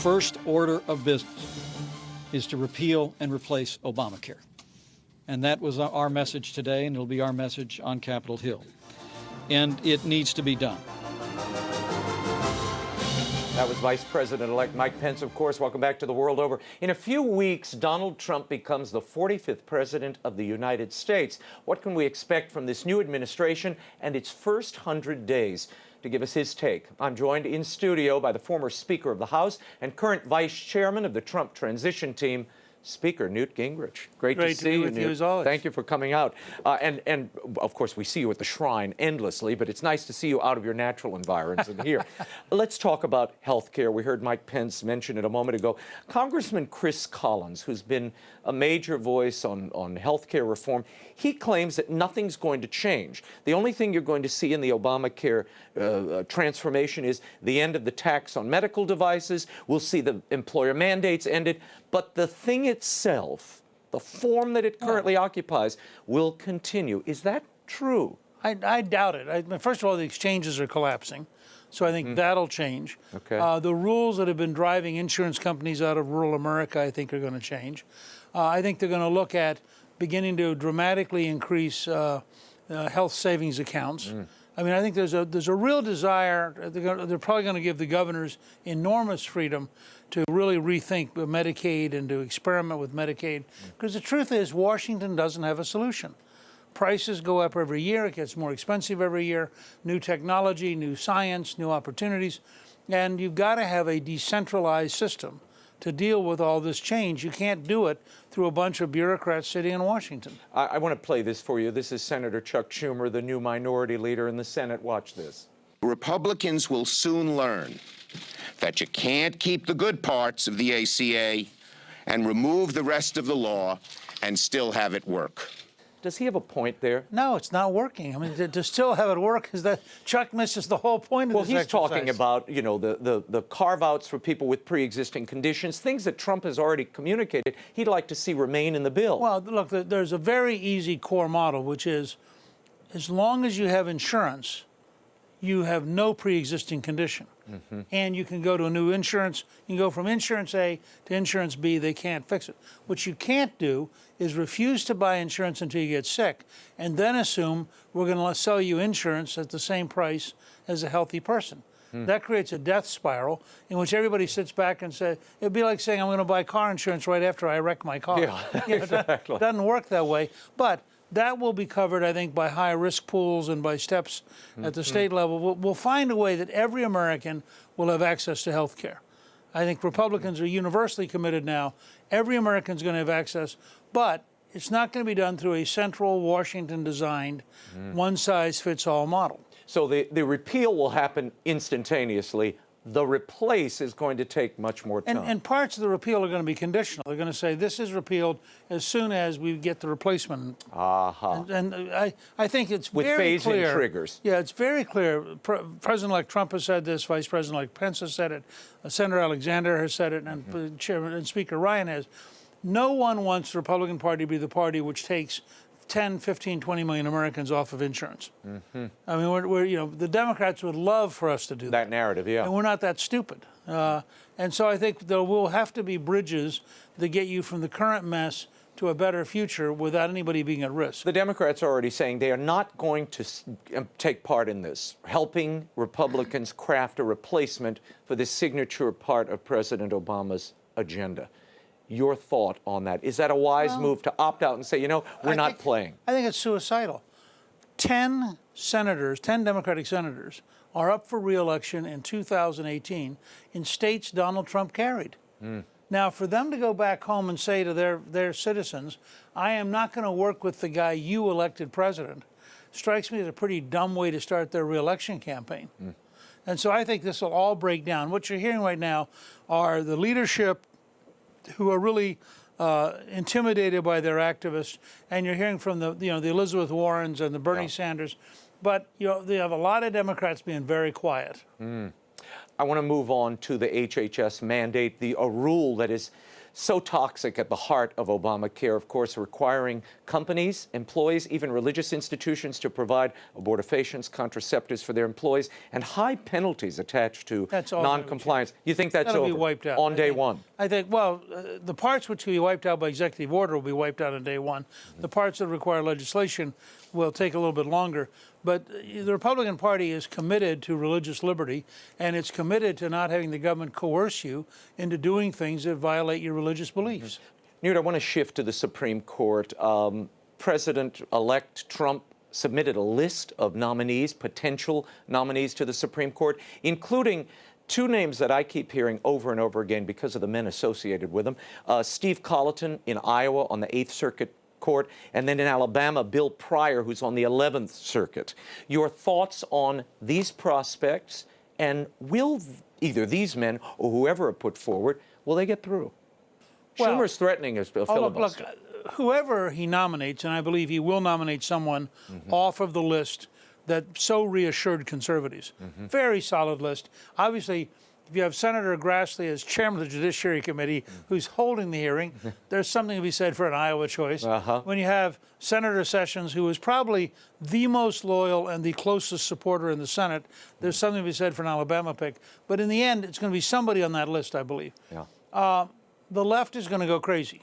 first order of business is to repeal and replace Obamacare. And that was our message today, and it'll be our message on Capitol Hill. And it needs to be done. That was Vice President-elect Mike Pence, of course. Welcome back to The World Over. In a few weeks, Donald Trump becomes the 45th President of the United States. What can we expect from this new administration and its first 100 days? To give us his take, I'm joined in studio by the former Speaker of the House and current Vice Chairman of the Trump transition team, Speaker Newt Gingrich. Great to see you, Newt. As always. Thank you for coming out. And of course, we see you at the Shrine endlessly, but it's nice to see you out of your natural environs and here. Let's talk about health care. We heard Mike Pence mention it a moment ago. Congressman Chris Collins, who's been a major voice on health care reform, he claims that nothing's going to change. The only thing you're going to see in the Obamacare transformation is the end of the tax on medical devices. We'll see the employer mandates ended. But the thing itself, the form that it currently occupies, will continue. Is that true? I doubt it. First of all, the exchanges are collapsing, so I think that'll change. Okay. The rules that have been driving insurance companies out of rural America, I think, are going to change. I think they're going to look at beginning to dramatically increase health savings accounts. I mean, I think there's a real desire. They're probably going to give the governors enormous freedom to really rethink Medicaid and to experiment with Medicaid. Because the truth is, Washington doesn't have a solution. Prices go up every year. It gets more expensive every year. New technology, new science, new opportunities. And you've got to have a decentralized system to deal with all this change. You can't do it through a bunch of bureaucrats sitting in Washington. I want to play this for you. This is Senator Chuck Schumer, the new minority leader in the Senate. Watch this. Republicans will soon learn that you can't keep the good parts of the ACA and remove the rest of the law and still have it work. Does he have a point there? No, it's not working. I mean, to still have it work is that Chuck misses the whole point of this exercise. Well, he's talking about, you know, the carve-outs for people with pre-existing conditions, things that Trump has already communicated he'd like to see remain in the bill. Well, look, there's a very easy core model, which is as long as you have insurance, you have no pre-existing condition. And you can go to a new insurance. You can go from insurance A to insurance B. They can't fix it. What you can't do is refuse to buy insurance until you get sick and then assume we're going to sell you insurance at the same price as a healthy person. That creates a death spiral in which everybody sits back and says, it'd be like saying I'm going to buy car insurance right after I wreck my car. Yeah, exactly. It doesn't work that way. But that will be covered, I think, by high risk pools and by steps at the state level. We'll find a way that every American will have access to health care. I think Republicans are universally committed now. Every American's going to have access, but it's not going to be done through a central Washington-designed one-size-fits-all model. So the repeal will happen instantaneously. The replace is going to take much more time. And parts of the repeal are going to be conditional. They're going to say this is repealed as soon as we get the replacement. And I think it's with very clear. phase-in triggers. Yeah, it's very clear. President-elect Trump has said this. Vice President-elect Pence has said it. Senator Alexander has said it, and Chairman and Speaker Ryan has. No one wants the Republican Party to be the party which takes 10, 15, 20 million Americans off of insurance. I mean, you know, the Democrats would love for us to do that. That narrative, yeah. And we're not that stupid. And so I think there will have to be bridges that get you from the current mess to a better future without anybody being at risk. The Democrats are already saying they are not going to take part in this, helping Republicans craft a replacement for the signature part of President Obama's agenda. Your thought on that? Is that a wise move to opt out and say, you know, we're not playing? I think it's suicidal. 10 senators, 10 Democratic senators, are up for re-election in 2018 in states Donald Trump carried. Now, for them to go back home and say to their citizens, I am not going to work with the guy you elected president, strikes me as a pretty dumb way to start their re-election campaign. And so I think this will all break down. What you're hearing right now are the leadership who are really intimidated by their activists, and you're hearing from the Elizabeth Warrens and the Bernie Sanders, but they have a lot of Democrats being very quiet. I want to move on to the HHS mandate, a rule that is so toxic at the heart of Obamacare, of course, requiring companies, employees, even religious institutions to provide abortifacients, contraceptives for their employees, and high penalties attached to non-compliance. You think that's That'll over be wiped out on day one? I think, well, the parts which will be wiped out by executive order will be wiped out on day one. The parts that require legislation will take a little bit longer. But the Republican Party is committed to religious liberty, and it's committed to not having the government coerce you into doing things that violate your religious beliefs. Newt, I want to shift to the Supreme Court. President-elect Trump submitted a list of nominees, potential nominees to the Supreme Court, including two names that I keep hearing over and over again because of the men associated with them. Steve Colleton in Iowa on the Eighth Circuit Court, and then in Alabama, Bill Pryor, who's on the 11th Circuit. Your thoughts on these prospects, and will either these men or whoever are put forward, will they get through? Well, Schumer's threatening a filibuster. Look, whoever he nominates, and I believe he will nominate someone off of the list that so reassured conservatives. Very solid list. Obviously, if you have Senator Grassley as chairman of the Judiciary Committee who's holding the hearing, there's something to be said for an Iowa choice. When you have Senator Sessions, who is probably the most loyal and the closest supporter in the Senate, there's something to be said for an Alabama pick. But in the end, it's going to be somebody on that list, I believe. The left is going to go crazy.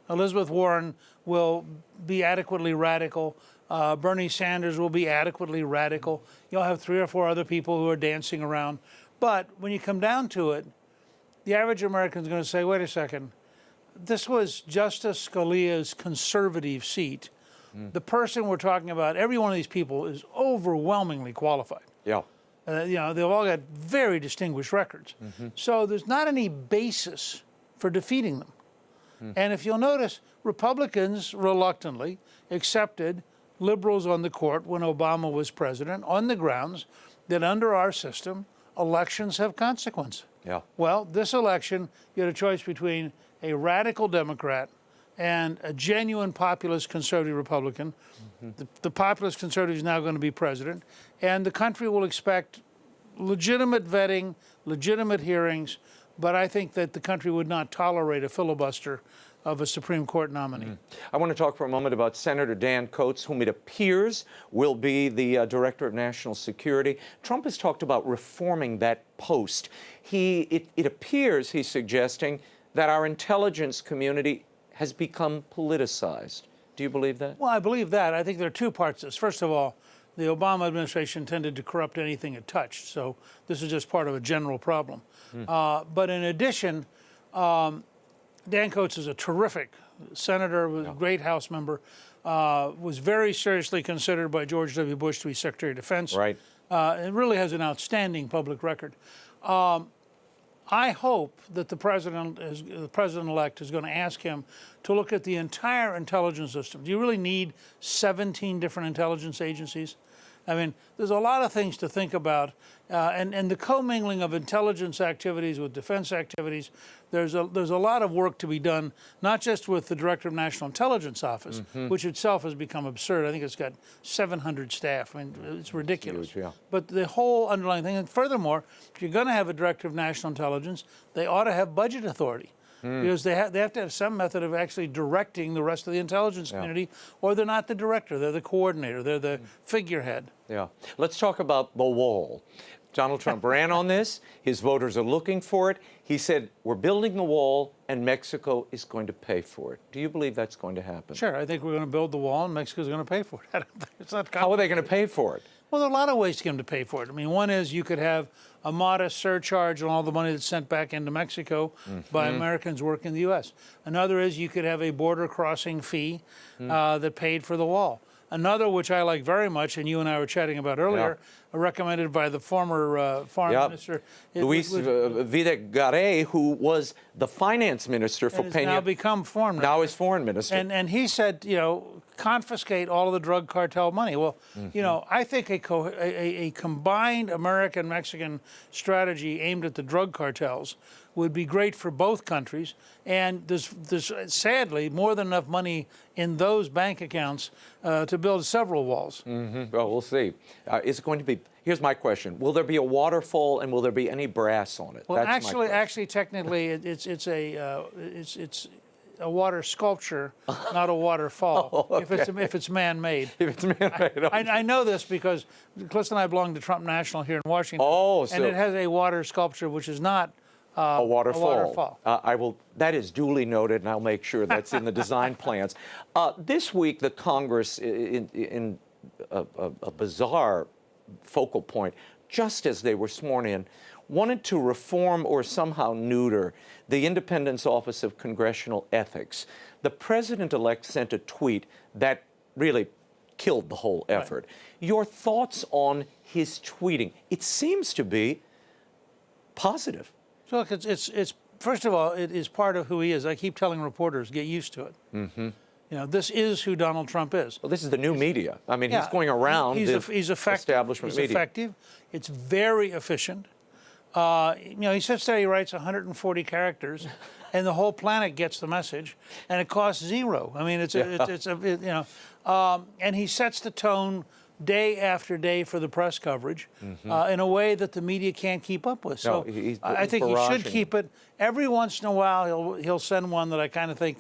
Elizabeth Warren will be adequately radical. Bernie Sanders will be adequately radical. You'll have 3 or 4 other people who are dancing around. But when you come down to it, the average American is going to say, wait a second, this was Justice Scalia's conservative seat. The person we're talking about, every one of these people is overwhelmingly qualified. You know, they've all got very distinguished records. So there's not any basis for defeating them. And if you'll notice, Republicans reluctantly accepted liberals on the court when Obama was president on the grounds that under our system, elections have consequence. Well, this election, you had a choice between a radical Democrat and a genuine populist conservative Republican. The populist conservative is now going to be president, and the country will expect legitimate vetting, legitimate hearings, but I think that the country would not tolerate a filibuster of a Supreme Court nominee. I want to talk for a moment about Senator Dan Coats, whom it appears will be the Director of National Security. Trump has talked about reforming that post. It appears he's suggesting that our intelligence community has become politicized. Do you believe that? Well, I believe that. I think there are 2 parts to this. First of all, the Obama administration tended to corrupt anything it touched, so this is just part of a general problem. But in addition, Dan Coats is a terrific senator, was a great House member, was very seriously considered by George W. Bush to be Secretary of Defense. And really has an outstanding public record. I hope that the president-elect is going to ask him to look at the entire intelligence system. Do you really need 17 different intelligence agencies? I mean, there's a lot of things to think about, and the commingling of intelligence activities with defense activities. There's a lot of work to be done, not just with the Director of National Intelligence Office, which itself has become absurd. I think it's got 700 staff. I mean, it's ridiculous. Huge, But the whole underlying thing, and furthermore, if you're going to have a Director of National Intelligence, they ought to have budget authority. Because they have to have some method of actually directing the rest of the intelligence community, or they're not the director, they're the coordinator, they're the figurehead. Let's talk about the wall. Donald Trump ran on this. His voters are looking for it. He said, we're building the wall, and Mexico is going to pay for it. Do you believe that's going to happen? Sure, I think we're going to build the wall, and Mexico's going to pay for it. It's not How are they going to pay for it? Well, there are a lot of ways to get them to pay for it. I mean, one is you could have a modest surcharge on all the money that's sent back into Mexico by Americans working in the U.S. Another is you could have a border crossing fee that paid for the wall. Another, which I like very much, and you and I were chatting about earlier, recommended by the former foreign minister. Luis Videgaray, who was the finance minister for Peña. Now become foreign minister. Now is foreign minister. And he said, you know, confiscate all of the drug cartel money. Well, you know, I think a combined American-Mexican strategy aimed at the drug cartels would be great for both countries. And there's sadly more than enough money in those bank accounts to build several walls. Well, we'll see. Is it going to be Here's my question: will there be a waterfall, and will there be any brass on it? Well, That's my question. actually, technically, it's a water sculpture, not a waterfall. Oh, okay. If it's man-made. If it's man-made, okay. I know this because Cliff and I belong to Trump National here in Washington. Oh, and it has a water sculpture which is not a waterfall. A I will. That is duly noted, and I'll make sure that's in the design plans. This week, the Congress, in a bizarre focal point, just as they were sworn in, wanted to reform or somehow neuter the Independence Office of Congressional Ethics. The president-elect sent a tweet that really killed the whole effort. Right. Your thoughts on his tweeting? It seems to be positive. So look, it's first of all, it is part of who he is. I keep telling reporters, get used to it. Mm-hmm. You know, this is who Donald Trump is. Well, this is the new media. I mean, he's going around he's establishment he's media. Effective. It's very efficient. You know, he sits there, he writes 140 characters, and the whole planet gets the message, and it costs zero. I mean, and he sets the tone day after day for the press coverage in a way that the media can't keep up with. So I think he should keep it. Every once in a while, he'll send one that I kind of think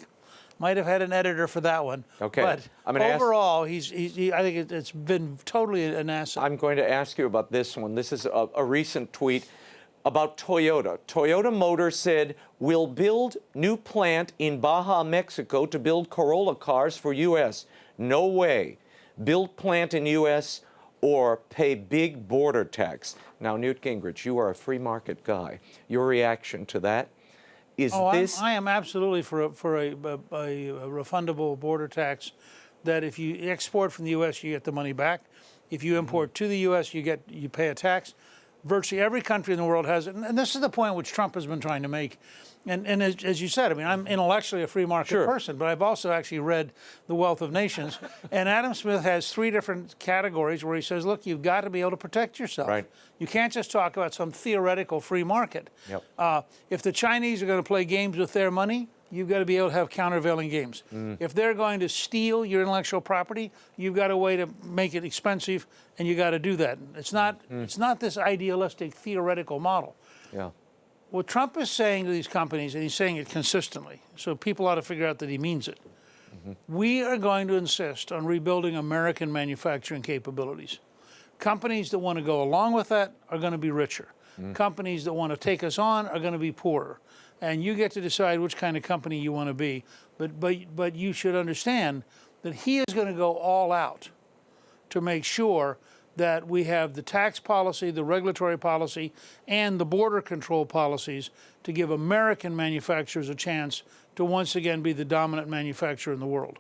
might have had an editor for that one. Okay. But overall, I think it's been totally an asset. I'm going to ask you about this one. This is a recent tweet about Toyota. Toyota Motors said, we'll build new plant in Baja, Mexico to build Corolla cars for U.S. No way. Build plant in U.S. or pay big border tax. Now, Newt Gingrich, you are a free market guy. Your reaction to that? I am absolutely for a refundable border tax, that if you export from the U.S., you get the money back. If you import to the U.S., you pay a tax. Virtually every country in the world has it. And this is the point which Trump has been trying to make. And as you said, I mean, I'm intellectually a free market person, but I've also actually read The Wealth of Nations. And Adam Smith has 3 different categories where he says, look, you've got to be able to protect yourself. Right. You can't just talk about some theoretical free market. Yep. If the Chinese are going to play games with their money, you've got to be able to have countervailing games. If they're going to steal your intellectual property, you've got a way to make it expensive, and you got to do that. It's not this idealistic theoretical model. Yeah. What Trump is saying to these companies, and he's saying it consistently, so people ought to figure out that he means it. We are going to insist on rebuilding American manufacturing capabilities. Companies that want to go along with that are going to be richer. Companies that want to take us on are going to be poorer. And you get to decide which kind of company you want to be. But you should understand that he is going to go all out to make sure that we have the tax policy, the regulatory policy, and the border control policies to give American manufacturers a chance to once again be the dominant manufacturer in the world.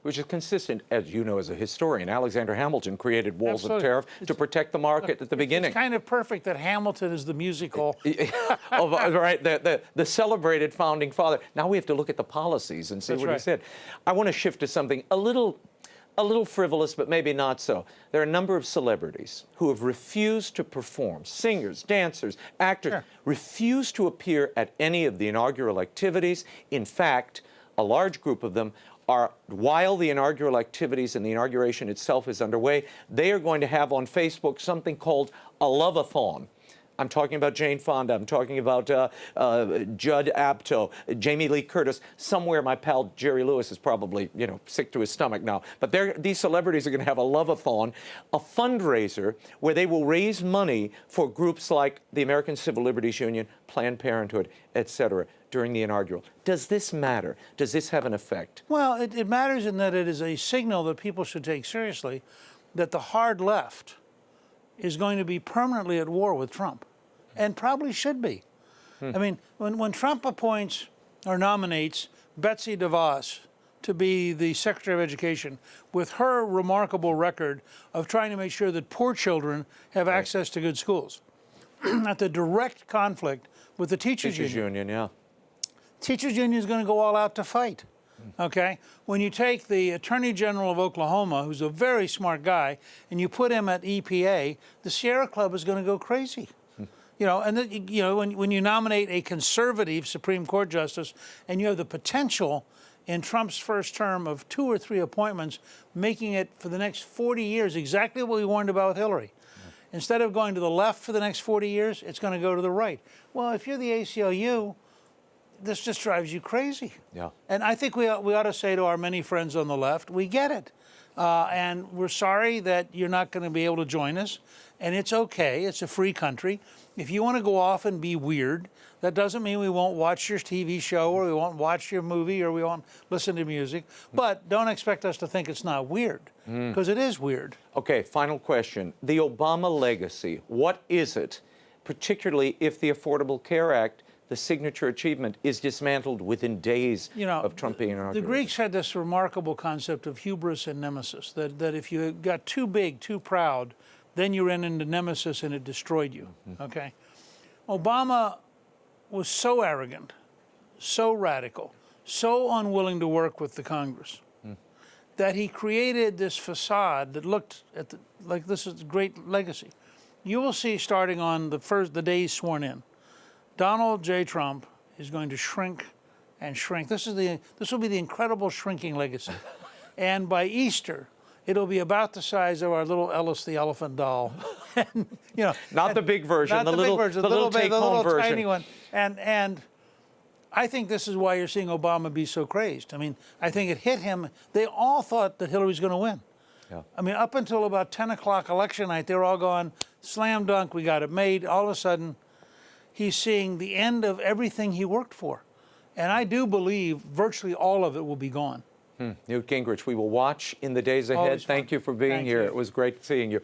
Which is consistent, as you know, as a historian. Alexander Hamilton created walls of tariff to protect the market at the beginning. It's kind of perfect that Hamilton is the musical. Right, the celebrated founding father. Now we have to look at the policies and see what he said. I want to shift to something a little frivolous, but maybe not so. There are a number of celebrities who have refused to perform, singers, dancers, actors, refused to appear at any of the inaugural activities. In fact, a large group of them are, while the inaugural activities and the inauguration itself is underway, they are going to have on Facebook something called a love-a-thon. I'm talking about Jane Fonda. I'm talking about Judd Apatow, Jamie Lee Curtis. Somewhere my pal Jerry Lewis is probably, sick to his stomach now. But these celebrities are going to have a love-a-thon, a fundraiser where they will raise money for groups like the American Civil Liberties Union, Planned Parenthood, etc., during the inaugural. Does this matter? Does this have an effect? Well, it matters in that it is a signal that people should take seriously that the hard left is going to be permanently at war with Trump. And probably should be. I mean, when Trump appoints or nominates Betsy DeVos to be the Secretary of Education, with her remarkable record of trying to make sure that poor children have access to good schools, at the direct conflict with the Teachers Union. Teachers Union is going to go all out to fight. Okay? When you take the Attorney General of Oklahoma, who's a very smart guy, and you put him at EPA, the Sierra Club is going to go crazy. When you nominate a conservative Supreme Court justice and you have the potential in Trump's first term of 2 or 3 appointments, making it for the next 40 years exactly what we warned about with Hillary. Instead of going to the left for the next 40 years, it's going to go to the right. Well, if you're the ACLU, this just drives you crazy. Yeah. And I think we ought to say to our many friends on the left, we get it. And we're sorry that you're not going to be able to join us. And it's okay. It's a free country. If you want to go off and be weird, that doesn't mean we won't watch your TV show or we won't watch your movie or we won't listen to music. But don't expect us to think it's not weird, because it is weird. Okay, final question. The Obama legacy, what is it, particularly if the Affordable Care Act, the signature achievement, is dismantled within days of Trump being inaugurated? The Greeks had this remarkable concept of hubris and nemesis, that if you got too big, too proud, then you ran into nemesis and it destroyed you, okay? Obama was so arrogant, so radical, so unwilling to work with the Congress, that he created this facade that looked like this is a great legacy. You will see, starting on the day he's sworn in, Donald J. Trump is going to shrink and shrink. This will be the incredible shrinking legacy. And by Easter, it'll be about the size of our little Ellis the elephant doll. And, not the big version, not the little take-home version. Tiny one. And I think this is why you're seeing Obama be so crazed. I mean, I think it hit him. They all thought that Hillary was going to win. Yeah. I mean, up until about 10 o'clock election night, they were all going, slam dunk, we got it made. All of a sudden, he's seeing the end of everything he worked for. And I do believe virtually all of it will be gone. Newt Gingrich, we will watch in the days ahead. Always Thank fun. you for being Thank here. you. It was great seeing you.